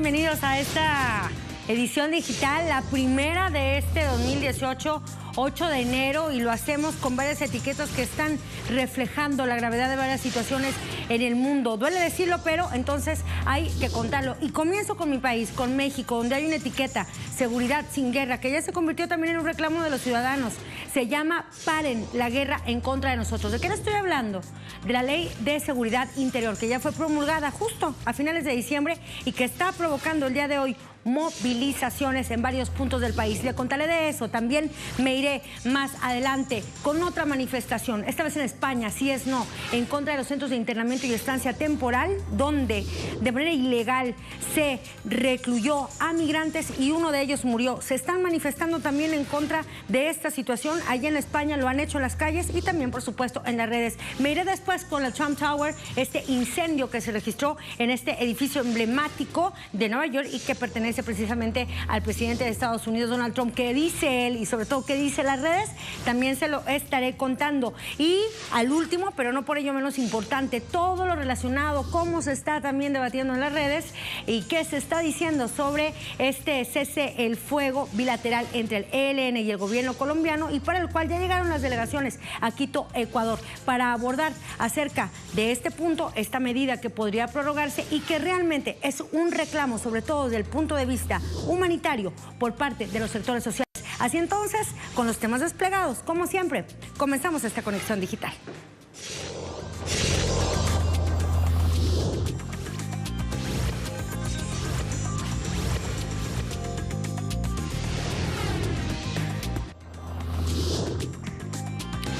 Bienvenidos a esta edición digital, la primera de este 2018, 8 de enero, y lo hacemos con varias etiquetas que están reflejando la gravedad de varias situaciones en el mundo. Duele decirlo, pero entonces hay que contarlo. Y comienzo con mi país, con México, donde hay una etiqueta, seguridad sin guerra, que ya se convirtió también en un reclamo de los ciudadanos. Se llama Paren la guerra en contra de nosotros. ¿De qué le estoy hablando? De la Ley de Seguridad Interior, que ya fue promulgada justo a finales de diciembre y que está provocando el día de hoy movilizaciones en varios puntos del país. Le contaré de eso. También me iré más adelante con otra manifestación, esta vez en España, sí es no, en contra de los centros de internamiento y estancia temporal, donde de manera ilegal se recluyó a migrantes y uno de ellos murió. Se están manifestando también en contra de esta situación. Allá en España lo han hecho en las calles y también, por supuesto, en las redes. Me iré después con la Trump Tower, este incendio que se registró en este edificio emblemático de Nueva York y que pertenece precisamente al presidente de Estados Unidos, Donald Trump. ¿Qué dice él y sobre todo qué dice las redes? También se lo estaré contando. Y al último, pero no por ello menos importante, todo lo relacionado, cómo se está también debatiendo en las redes y qué se está diciendo sobre este cese el fuego bilateral entre el ELN y el gobierno colombiano, y para el cual ya llegaron las delegaciones a Quito, Ecuador, para abordar acerca de este punto, esta medida que podría prorrogarse y que realmente es un reclamo, sobre todo desde el punto de vista humanitario, por parte de los sectores sociales. Así entonces, con los temas desplegados, como siempre, comenzamos esta conexión digital.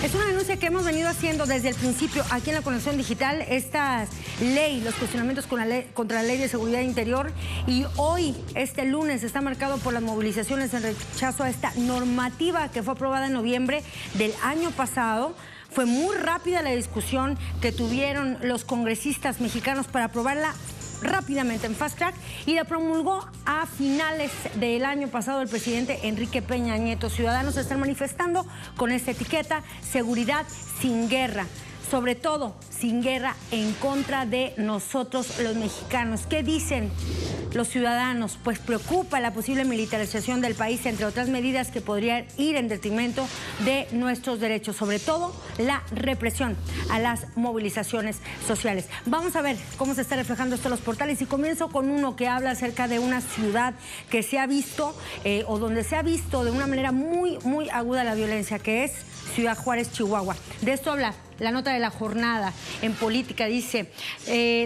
Es una denuncia que hemos venido haciendo desde el principio aquí en la Conexión Digital, esta ley, los cuestionamientos contra la Ley de Seguridad Interior, y hoy, este lunes, está marcado por las movilizaciones en rechazo a esta normativa que fue aprobada en noviembre del año pasado. Fue muy rápida la discusión que tuvieron los congresistas mexicanos para aprobarla rápidamente en fast track, y la promulgó a finales del año pasado el presidente Enrique Peña Nieto. Ciudadanos se están manifestando con esta etiqueta, seguridad sin guerra, sobre todo sin guerra en contra de nosotros los mexicanos. ¿Qué dicen los ciudadanos? Pues preocupa la posible militarización del país, entre otras medidas que podrían ir en detrimento de nuestros derechos, sobre todo la represión a las movilizaciones sociales. Vamos a ver cómo se está reflejando esto en los portales, y comienzo con uno que habla acerca de una ciudad que se ha visto o donde se ha visto de una manera muy aguda la violencia, que es Ciudad Juárez, Chihuahua. De esto habla la nota de la jornada en política. Dice,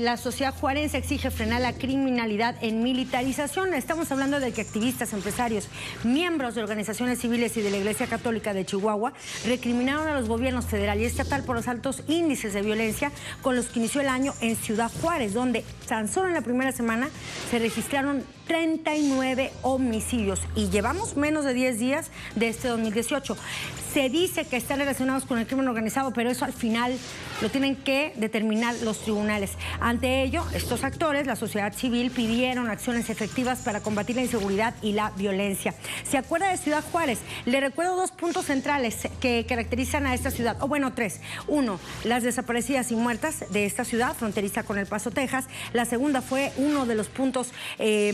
la sociedad juarense exige frenar la criminalidad en militarización. Estamos hablando de que activistas, empresarios, miembros de organizaciones civiles y de la Iglesia Católica de Chihuahua recriminaron a los gobiernos federal y estatal por los altos índices de violencia con los que inició el año en Ciudad Juárez, donde tan solo en la primera semana se registraron 39 homicidios y llevamos menos de 10 días de este 2018. Se dice que están relacionados con el crimen organizado, pero eso al final lo tienen que determinar los tribunales. Ante ello, estos actores, la sociedad civil, pidieron acciones efectivas para combatir la inseguridad y la violencia. ¿Se acuerda de Ciudad Juárez? Le recuerdo dos puntos centrales que caracterizan a esta ciudad, o bueno, tres. Uno, las desaparecidas y muertas de esta ciudad, fronteriza con El Paso, Texas. La segunda fue uno de los puntos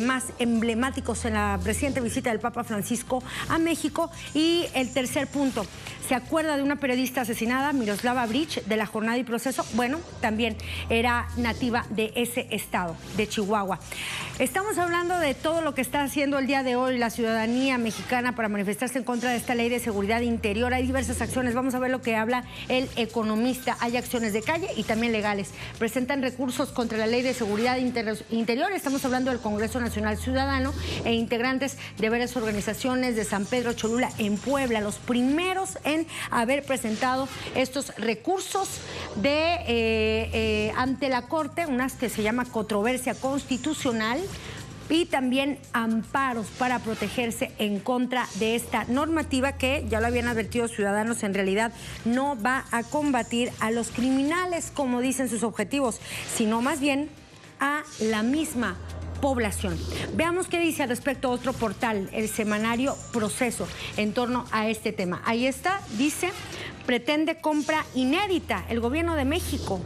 más emblemáticos en la reciente visita del Papa Francisco a México. Y el tercer punto, ¿se acuerda de una periodista asesinada, Miroslava Bridge, de La Jornada y Proceso? Bueno, también era nativa de ese estado, de Chihuahua. Estamos hablando de todo lo que está haciendo el día de hoy la ciudadanía mexicana para manifestarse en contra de esta Ley de Seguridad Interior. Hay diversas acciones, vamos a ver lo que habla el economista. Hay acciones de calle y también legales. Presentan recursos contra la Ley de Seguridad Interior. Estamos hablando del Congreso Nacional Ciudadano e integrantes de varias organizaciones de San Pedro Cholula en Puebla, los primeros en haber presentado estos recursos ante la Corte, unas que se llama controversia constitucional, y también amparos para protegerse en contra de esta normativa que, ya lo habían advertido ciudadanos, en realidad no va a combatir a los criminales, como dicen sus objetivos, sino más bien a la misma población. Veamos qué dice al respecto otro portal, el semanario Proceso, en torno a este tema. Ahí está, dice, pretende compra inédita el gobierno de México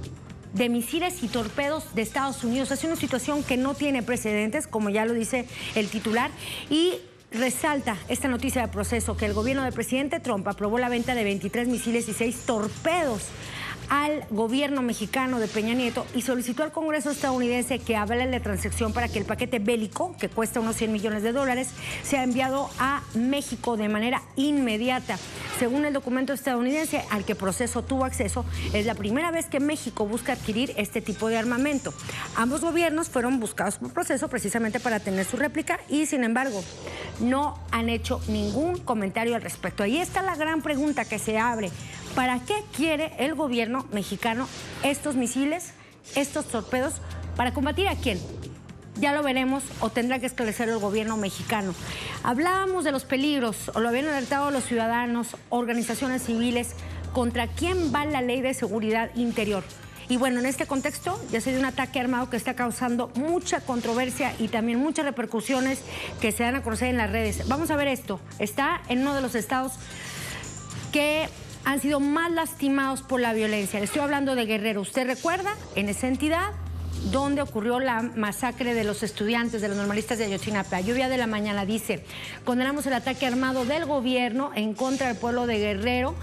de misiles y torpedos de Estados Unidos. Es una situación que no tiene precedentes, como ya lo dice el titular, y resalta esta noticia de Proceso que el gobierno del presidente Trump aprobó la venta de 23 misiles y 6 torpedos al gobierno mexicano de Peña Nieto y solicitó al Congreso estadounidense que avale la transacción para que el paquete bélico, que cuesta unos $100 millones, sea enviado a México de manera inmediata. Según el documento estadounidense al que Proceso tuvo acceso, es la primera vez que México busca adquirir este tipo de armamento. Ambos gobiernos fueron buscados por Proceso precisamente para tener su réplica y, sin embargo, no han hecho ningún comentario al respecto. Ahí está la gran pregunta que se abre. ¿Para qué quiere el gobierno mexicano estos misiles, estos torpedos? ¿Para combatir a quién? Ya lo veremos o tendrá que esclarecer el gobierno mexicano. Hablábamos de los peligros, o lo habían alertado los ciudadanos, organizaciones civiles, contra quién va la Ley de Seguridad Interior. Y bueno, en este contexto ya se dio un ataque armado que está causando mucha controversia y también muchas repercusiones que se dan a conocer en las redes. Vamos a ver esto. Está en uno de los estados que han sido más lastimados por la violencia. Le estoy hablando de Guerrero. ¿Usted recuerda? En esa entidad donde ocurrió la masacre de los estudiantes, de los normalistas de Ayotzinapa. Lluvia de la Mañana dice: condenamos el ataque armado del gobierno en contra del pueblo de Guerrero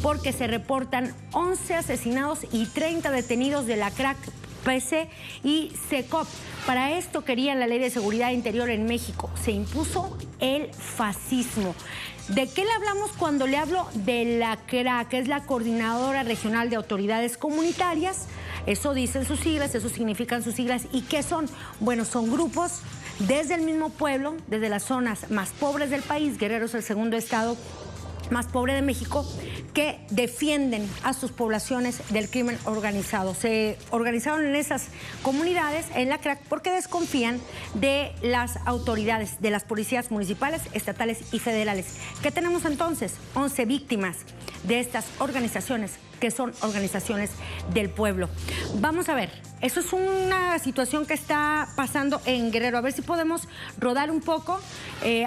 porque se reportan 11 asesinados y 30 detenidos de la CRAC, PC y SECOP. Para esto querían la Ley de Seguridad Interior en México. Se impuso el fascismo. ¿De qué le hablamos cuando le hablo de la CRAC, que es la Coordinadora Regional de Autoridades Comunitarias? Eso dicen sus siglas, eso significan sus siglas. ¿Y qué son? Bueno, son grupos desde el mismo pueblo, desde las zonas más pobres del país. Guerrero es el segundo estado más pobre de México, que defienden a sus poblaciones del crimen organizado. Se organizaron en esas comunidades, en la CRAC, porque desconfían de las autoridades, de las policías municipales, estatales y federales. ¿Qué tenemos entonces? 11 víctimas de estas organizaciones, que son organizaciones del pueblo. Vamos a ver, eso es una situación que está pasando en Guerrero. A ver si podemos rodar un poco.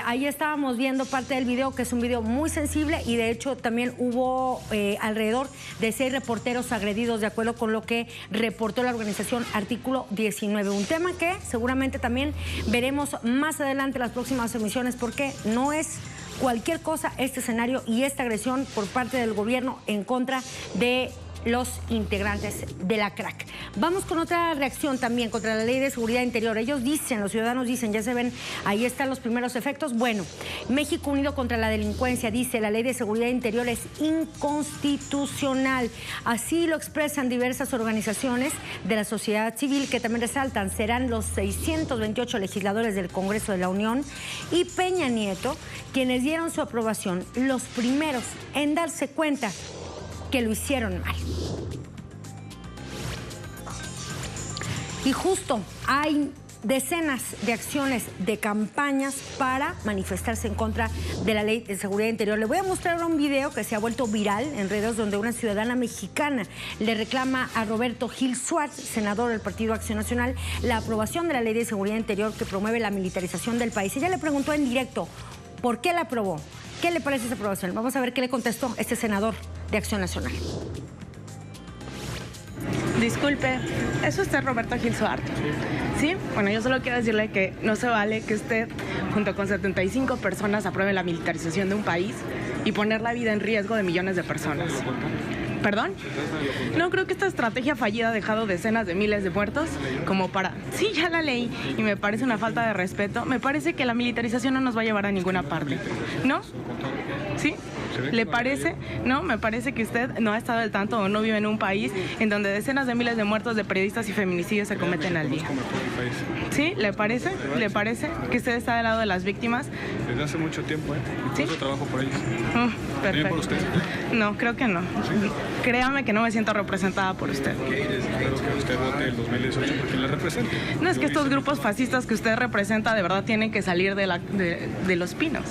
Ahí estábamos viendo parte del video, que es un video muy sensible, y de hecho también hubo alrededor de 6 reporteros agredidos, de acuerdo con lo que reportó la organización Artículo 19. Un tema que seguramente también veremos más adelante en las próximas emisiones, porque no es cualquier cosa este escenario y esta agresión por parte del gobierno en contra de los integrantes de la CRAC. Vamos con otra reacción también contra la Ley de Seguridad Interior. Ellos dicen, los ciudadanos dicen, ya se ven, ahí están los primeros efectos. Bueno, México Unido contra la Delincuencia dice: la Ley de Seguridad Interior es inconstitucional. Así lo expresan diversas organizaciones de la sociedad civil, que también resaltan, serán los 628 legisladores del Congreso de la Unión y Peña Nieto quienes dieron su aprobación, los primeros en darse cuenta que lo hicieron mal. Y justo hay decenas de acciones, de campañas para manifestarse en contra de la Ley de Seguridad Interior. Le voy a mostrar un video que se ha vuelto viral en redes, donde una ciudadana mexicana le reclama a Roberto Gil Suárez, senador del Partido Acción Nacional, la aprobación de la Ley de Seguridad Interior que promueve la militarización del país. Ella le preguntó en directo por qué la aprobó. ¿Qué le parece esa aprobación? Vamos a ver qué le contestó este senador de Acción Nacional. Disculpe, ¿es usted Roberto Gil Suárez? Sí. Bueno, yo solo quiero decirle que no se vale que usted, junto con 75 personas, apruebe la militarización de un país y poner la vida en riesgo de millones de personas. ¿Perdón? No, creo que esta estrategia fallida ha dejado decenas de miles de muertos como para... Sí, ya la leí y me parece una falta de respeto. Me parece que la militarización no nos va a llevar a ninguna parte. ¿No? ¿Sí? ¿Le parece? No, me parece que usted no ha estado al tanto o no vive en un país en donde decenas de miles de muertos de periodistas y feminicidios se cometen al día. ¿Sí? ¿Le parece? ¿Le parece que usted está del lado de las víctimas? Desde hace mucho tiempo, ¿eh? Incluso ¿sí? Trabajo por ellos. Perfecto. ¿Por usted? No, creo que no. ¿Sí? Créame que no me siento representada por usted. Espero que usted vote el 2018 porque la represente. No, es que estos grupos fascistas que usted representa de verdad tienen que salir de los pinos.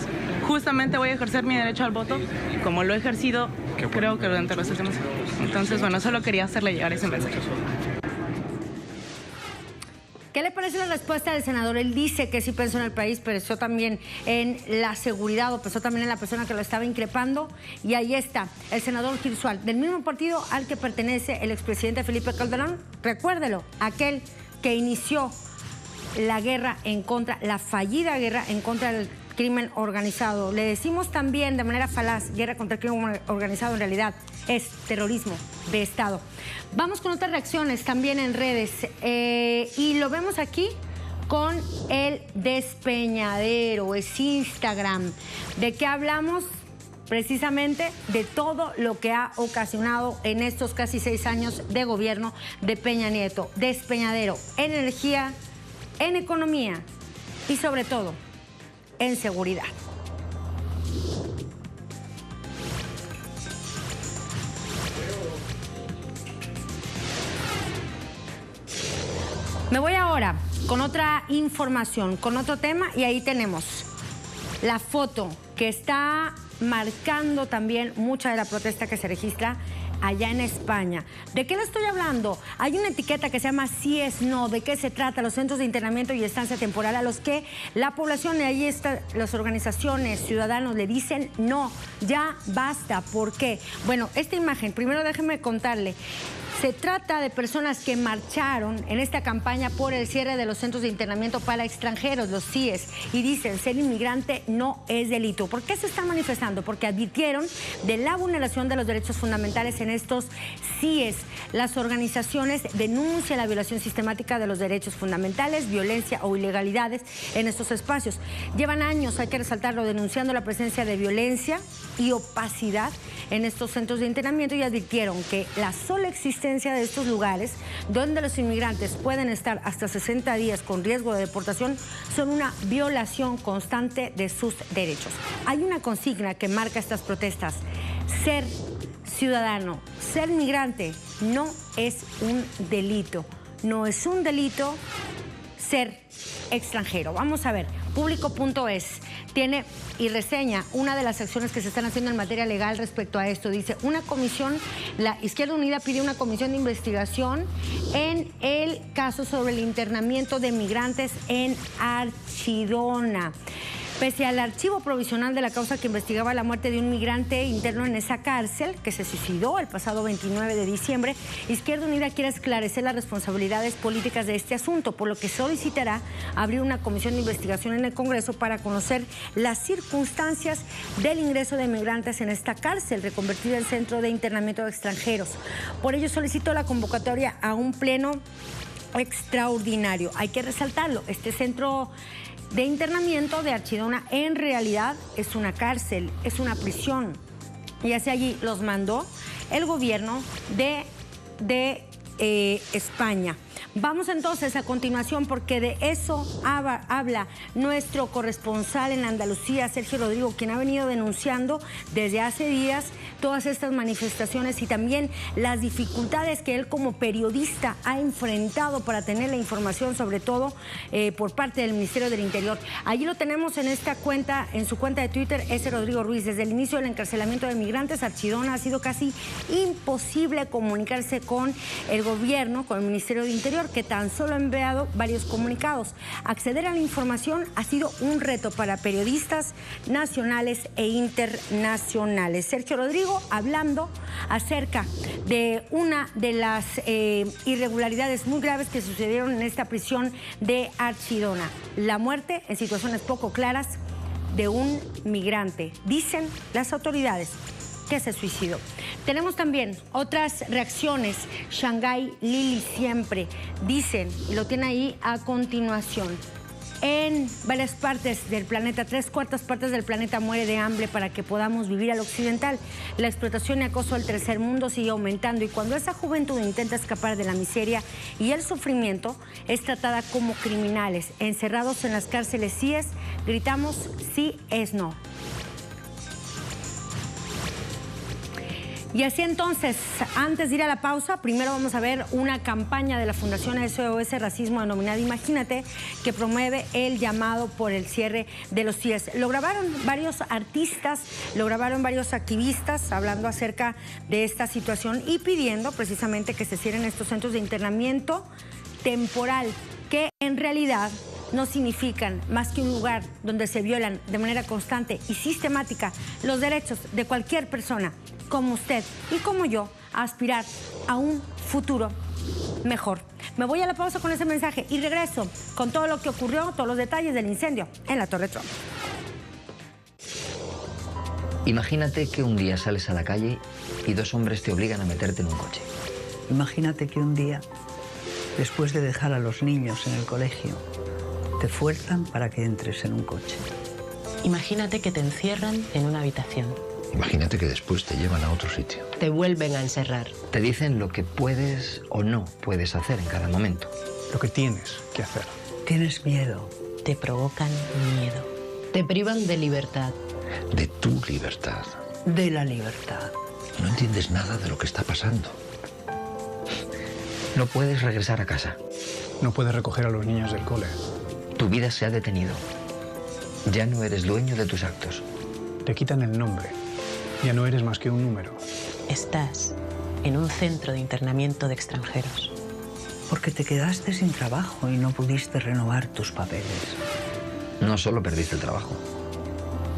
Justamente voy a ejercer mi derecho al voto, como lo he ejercido, creo que durante los últimos años. Entonces, bueno, solo quería hacerle llegar ese mensaje. ¿Qué le parece la respuesta del senador? Él dice que sí pensó en el país, pensó también en la seguridad o pensó también en la persona que lo estaba increpando. Y ahí está, el senador Gil Suárez, del mismo partido al que pertenece el expresidente Felipe Calderón. Recuérdelo, aquel que inició la guerra en contra, la fallida guerra en contra del crimen organizado. Le decimos también de manera falaz, guerra contra el crimen organizado, en realidad es terrorismo de Estado. Vamos con otras reacciones también en redes y lo vemos aquí con el despeñadero, es Instagram. ¿De qué hablamos? Precisamente de todo lo que ha ocasionado en estos casi 6 años de gobierno de Peña Nieto. Despeñadero en energía, en economía y sobre todo en seguridad. Me voy ahora con otra información, con otro tema, y ahí tenemos la foto que está marcando también mucha de la protesta que se registra allá en España. ¿De qué le estoy hablando? Hay una etiqueta que se llama Sí es No. ¿De qué se trata? Los centros de internamiento y estancia temporal a los que la población, y ahí está, las organizaciones, ciudadanos, le dicen no, ya basta. ¿Por qué? Bueno, esta imagen, primero déjenme contarle. Se trata de personas que marcharon en esta campaña por el cierre de los centros de internamiento para extranjeros, los CIES, y dicen ser inmigrante no es delito. ¿Por qué se están manifestando? Porque advirtieron de la vulneración de los derechos fundamentales en estos CIES. Las organizaciones denuncian la violación sistemática de los derechos fundamentales, violencia o ilegalidades en estos espacios. Llevan años, hay que resaltarlo, denunciando la presencia de violencia y opacidad en estos centros de internamiento y advirtieron que la sola existencia de estos lugares donde los inmigrantes pueden estar hasta 60 días con riesgo de deportación son una violación constante de sus derechos. Hay una consigna que marca estas protestas: ser ciudadano, ser migrante no es un delito. No es un delito ser extranjero. Vamos a ver, Público.es tiene y reseña una de las acciones que se están haciendo en materia legal respecto a esto. Dice, una comisión, la Izquierda Unida pide una comisión de investigación en el caso sobre el internamiento de migrantes en Archidona. Pese al archivo provisional de la causa que investigaba la muerte de un migrante interno en esa cárcel, que se suicidó el pasado 29 de diciembre, Izquierda Unida quiere esclarecer las responsabilidades políticas de este asunto, por lo que solicitará abrir una comisión de investigación en el Congreso para conocer las circunstancias del ingreso de migrantes en esta cárcel, reconvertida en centro de internamiento de extranjeros. Por ello solicitó la convocatoria a un pleno extraordinario. Hay que resaltarlo, este centro de internamiento de Archidona en realidad es una cárcel, es una prisión, y hacia allí los mandó el gobierno de España. Vamos entonces a continuación, porque de eso habla nuestro corresponsal en Andalucía, Sergio Rodrigo, quien ha venido denunciando desde hace días todas estas manifestaciones y también las dificultades que él como periodista ha enfrentado para tener la información, sobre todo por parte del Ministerio del Interior. Allí lo tenemos en esta cuenta, en su cuenta de Twitter, S. Rodrigo Ruiz. Desde el inicio del encarcelamiento de migrantes, Archidona ha sido casi imposible comunicarse con el gobierno, con el Ministerio del Interior, que tan solo ha enviado varios comunicados. Acceder a la información ha sido un reto para periodistas nacionales e internacionales. Sergio Rodrigo hablando acerca de una de las irregularidades muy graves que sucedieron en esta prisión de Archidona. La muerte en situaciones poco claras de un migrante. Dicen las autoridades que se suicidó. Tenemos también otras reacciones. Shanghái Lili siempre, dicen, y lo tiene ahí a continuación. En varias partes del planeta, 3/4 partes del planeta muere de hambre para que podamos vivir al occidental. La explotación y acoso al tercer mundo sigue aumentando, y cuando esa juventud intenta escapar de la miseria y el sufrimiento, es tratada como criminales. Encerrados en las cárceles CIES, gritamos sí es no. Y así entonces, antes de ir a la pausa, primero vamos a ver una campaña de la Fundación SOS Racismo denominada Imagínate, que promueve el llamado por el cierre de los CIES. Lo grabaron varios artistas, lo grabaron varios activistas hablando acerca de esta situación y pidiendo precisamente que se cierren estos centros de internamiento temporal que en realidad no significan más que un lugar donde se violan de manera constante y sistemática los derechos de cualquier persona, como usted y como yo, a aspirar a un futuro mejor. Me voy a la pausa con ese mensaje y regreso con todo lo que ocurrió, todos los detalles del incendio en la Torre Trump. Imagínate que un día sales a la calle y dos hombres te obligan a meterte en un coche. Imagínate que un día, después de dejar a los niños en el colegio, te fuerzan para que entres en un coche. Imagínate que te encierran en una habitación. Imagínate que después te llevan a otro sitio. Te vuelven a encerrar. Te dicen lo que puedes o no puedes hacer en cada momento. Lo que tienes que hacer. Tienes miedo. Te provocan miedo. Te privan de libertad. De tu libertad. De la libertad. No entiendes nada de lo que está pasando. No puedes regresar a casa. No puedes recoger a los niños del cole. Tu vida se ha detenido. Ya no eres dueño de tus actos. Te quitan el nombre. Ya no eres más que un número. Estás en un centro de internamiento de extranjeros. Porque te quedaste sin trabajo y no pudiste renovar tus papeles. No solo perdiste el trabajo,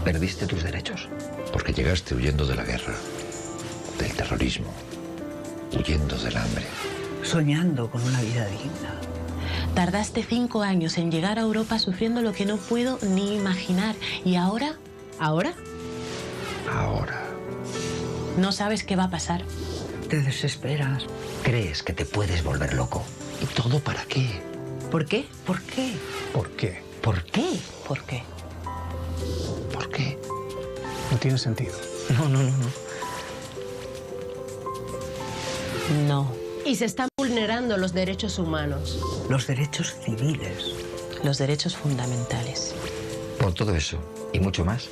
perdiste tus derechos. Porque llegaste huyendo de la guerra, del terrorismo, huyendo del hambre. Soñando con una vida digna. Tardaste 5 años en llegar a Europa sufriendo lo que no puedo ni imaginar. ¿Y ahora? ¿Ahora? Ahora. ¿No sabes qué va a pasar? Te desesperas. Crees que te puedes volver loco. ¿Y todo para qué? ¿Por qué? ¿Por qué? ¿Por qué? ¿Por qué? ¿Por qué? ¿Por qué? No tiene sentido. No. No. Y se están vulnerando los derechos humanos. Los derechos civiles. Los derechos fundamentales. Por todo eso y mucho más,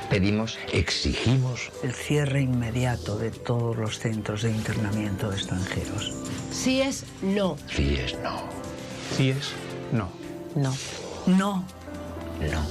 pedimos, Exigimos El cierre inmediato de todos los centros de internamiento de extranjeros. Si es no. si es no. Si es no. No. No. no.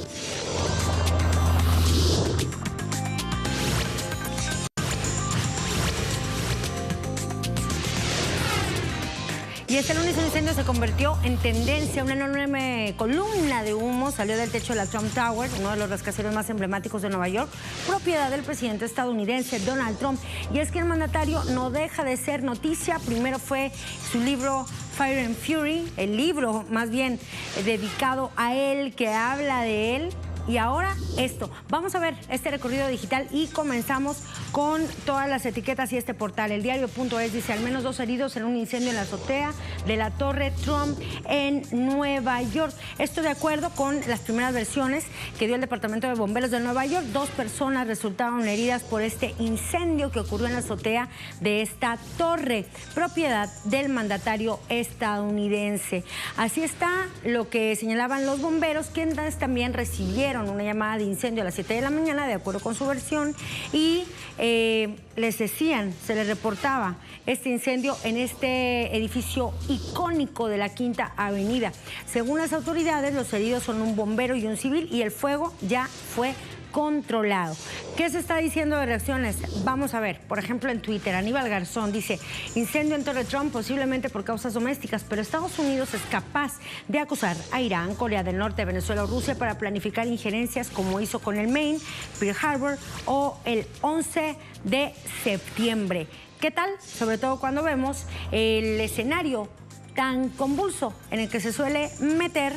Y este lunes un incendio se convirtió en tendencia. Una enorme columna de humo salió del techo de la Trump Tower, uno de los rascacielos más emblemáticos de Nueva York, propiedad del presidente estadounidense Donald Trump. Y es que el mandatario no deja de ser noticia. Primero fue su libro Fire and Fury, el libro más bien dedicado a él, que habla de él. Y ahora esto. Vamos a ver este recorrido digital y comenzamos con todas las etiquetas y este portal. El diario.es dice: al menos 2 heridos en un incendio en la azotea de la Torre Trump en Nueva York. Esto de acuerdo con las primeras versiones que dio el Departamento de Bomberos de Nueva York. 2 personas resultaron heridas por este incendio que ocurrió en la azotea de esta torre, propiedad del mandatario estadounidense. Así está lo que señalaban los bomberos, quienes también recibieron una llamada de incendio a las 7 de la mañana, de acuerdo con su versión, y les decían, se les reportaba este incendio en este edificio icónico de la Quinta Avenida. Según las autoridades, los heridos son un bombero y un civil y el fuego ya fue controlado. ¿Qué se está diciendo de reacciones? Vamos a ver, por ejemplo, en Twitter, Aníbal Garzón dice: incendio en Torre Trump posiblemente por causas domésticas, pero Estados Unidos es capaz de acusar a Irán, Corea del Norte, Venezuela o Rusia para planificar injerencias como hizo con el Maine, Pearl Harbor o el 11 de septiembre. ¿Qué tal? Sobre todo cuando vemos el escenario tan convulso en el que se suele meter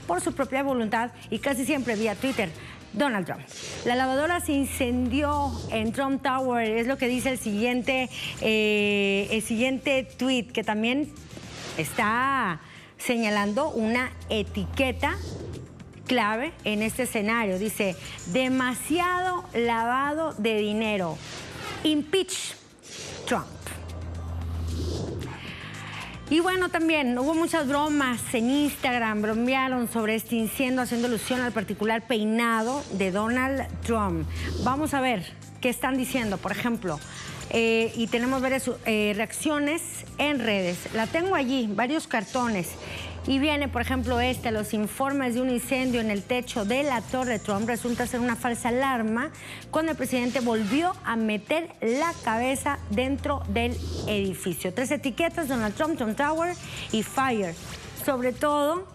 por su propia voluntad y casi siempre vía Twitter Donald Trump. La lavadora se incendió en Trump Tower, es lo que dice el siguiente tweet, que también está señalando una etiqueta clave en este escenario. Dice: demasiado lavado de dinero. Impeach Trump. Y bueno, también hubo muchas bromas en Instagram, bromearon sobre este incendio haciendo alusión al particular peinado de Donald Trump. Vamos a ver qué están diciendo, por ejemplo, y tenemos varias reacciones en redes. La tengo allí, varios cartones. Y viene, por ejemplo, los informes de un incendio en el techo de la Torre Trump resulta ser una falsa alarma cuando el presidente volvió a meter la cabeza dentro del edificio. 3 etiquetas: Donald Trump, Trump Tower y Fire. sobre todo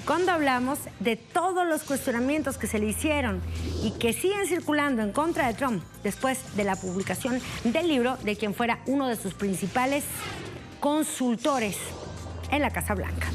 cuando hablamos de todos los cuestionamientos que se le hicieron y que siguen circulando en contra de Trump después de la publicación del libro de quien fuera uno de sus principales consultores en la Casa Blanca.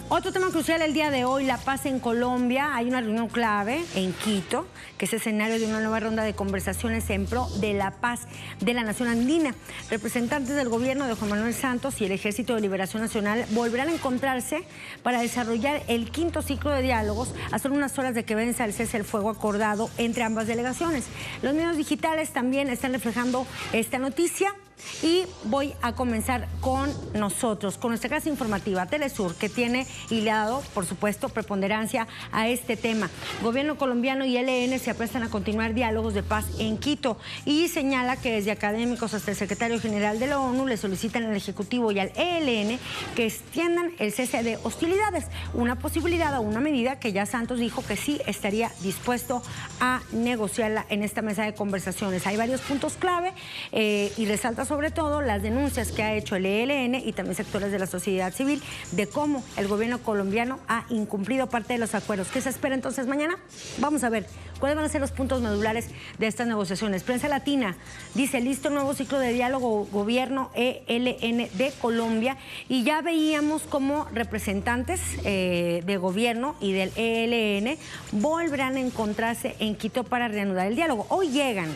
Otro tema crucial el día de hoy, la paz en Colombia. Hay una reunión clave en Quito, que es escenario de una nueva ronda de conversaciones en pro de la paz de la nación andina. Representantes del gobierno de Juan Manuel Santos y el Ejército de Liberación Nacional volverán a encontrarse para desarrollar el quinto ciclo de diálogos a solo unas horas de que venza el cese del fuego acordado entre ambas delegaciones. Los medios digitales también están reflejando esta noticia. Y voy a comenzar con nosotros, con nuestra casa informativa Telesur, que tiene y le ha dado, por supuesto, preponderancia a este tema. Gobierno colombiano y ELN se aprestan a continuar diálogos de paz en Quito y señala que desde académicos hasta el secretario general de la ONU le solicitan al Ejecutivo y al ELN que extiendan el cese de hostilidades, una posibilidad o una medida que ya Santos dijo que sí estaría dispuesto a negociarla en esta mesa de conversaciones. Hay varios puntos clave y resalta sobre todo las denuncias que ha hecho el ELN y también sectores de la sociedad civil de cómo el gobierno colombiano ha incumplido parte de los acuerdos. ¿Qué se espera entonces mañana? Vamos a ver cuáles van a ser los puntos medulares de estas negociaciones. Prensa Latina dice, listo nuevo ciclo de diálogo gobierno ELN de Colombia, y ya veíamos cómo representantes de gobierno y del ELN volverán a encontrarse en Quito para reanudar el diálogo. Hoy llegan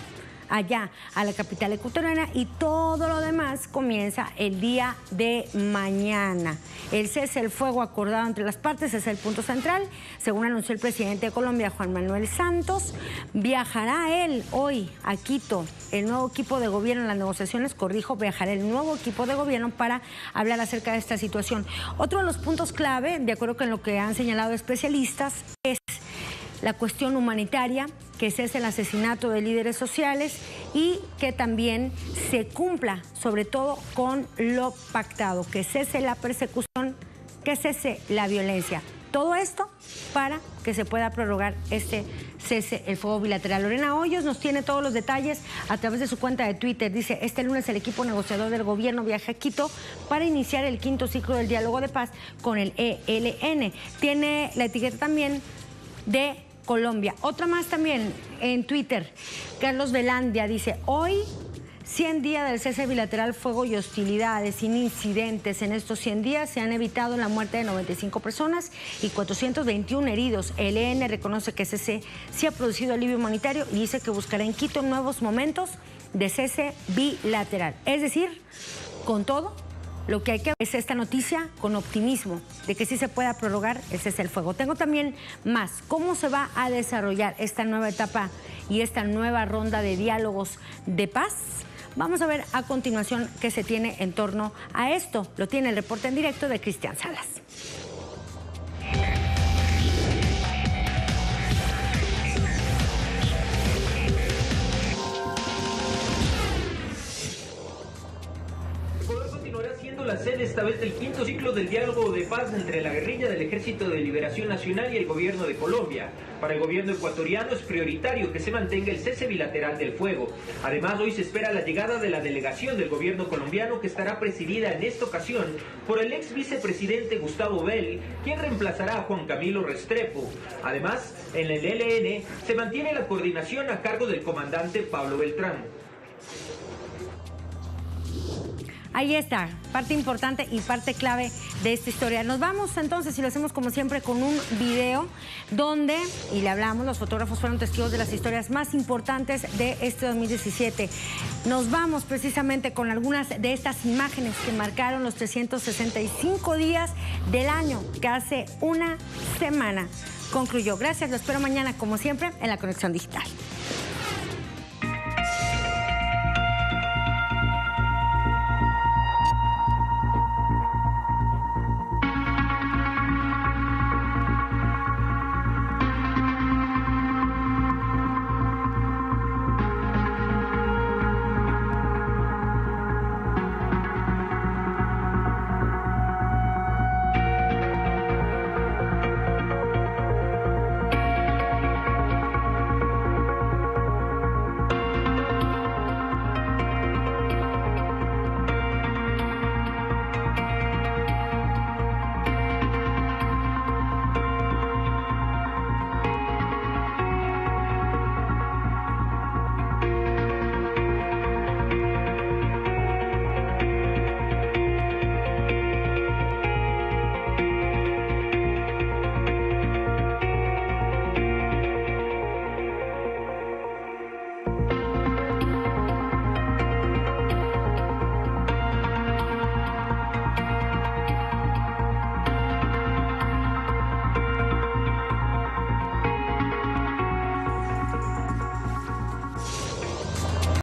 allá a la capital ecuatoriana y todo lo demás comienza el día de mañana. El cese del fuego acordado entre las partes es el punto central. Según anunció el presidente de Colombia, Juan Manuel Santos, viajará él hoy a Quito. El nuevo equipo de gobierno en las negociaciones, viajará el nuevo equipo de gobierno para hablar acerca de esta situación. Otro de los puntos clave, de acuerdo con lo que han señalado especialistas, es la cuestión humanitaria, que cese el asesinato de líderes sociales y que también se cumpla sobre todo con lo pactado, que cese la persecución, que cese la violencia. Todo esto para que se pueda prorrogar este cese el fuego bilateral. Lorena Hoyos nos tiene todos los detalles a través de su cuenta de Twitter. Dice, este lunes el equipo negociador del gobierno viaja a Quito para iniciar el quinto ciclo del diálogo de paz con el ELN. Tiene la etiqueta también de Colombia. Otra más también en Twitter. Carlos Velandia dice, hoy 100 días del cese bilateral, fuego y hostilidades, sin incidentes. En estos 100 días se han evitado la muerte de 95 personas y 421 heridos. El ELN reconoce que cese sí ha producido alivio humanitario y dice que buscará en Quito nuevos momentos de cese bilateral. Es decir, con todo, lo que hay que ver es esta noticia con optimismo de que sí se pueda prorrogar el cese del fuego. Tengo también más. ¿Cómo se va a desarrollar esta nueva etapa y esta nueva ronda de diálogos de paz? Vamos a ver a continuación qué se tiene en torno a esto. Lo tiene el reporte en directo de Cristian Salas. La sede esta vez del quinto ciclo del diálogo de paz entre la guerrilla del Ejército de Liberación Nacional y el gobierno de Colombia. Para el gobierno ecuatoriano es prioritario que se mantenga el cese bilateral del fuego. Además, hoy se espera la llegada de la delegación del gobierno colombiano, que estará presidida en esta ocasión por el ex vicepresidente Gustavo Bell, quien reemplazará a Juan Camilo Restrepo. Además, en el ELN se mantiene la coordinación a cargo del comandante Pablo Beltrán. Ahí está, parte importante y parte clave de esta historia. Nos vamos entonces, y lo hacemos como siempre con un video donde, y le hablamos, los fotógrafos fueron testigos de las historias más importantes de este 2017. Nos vamos precisamente con algunas de estas imágenes que marcaron los 365 días del año, que hace una semana concluyó. Gracias, lo espero mañana como siempre en La Conexión Digital.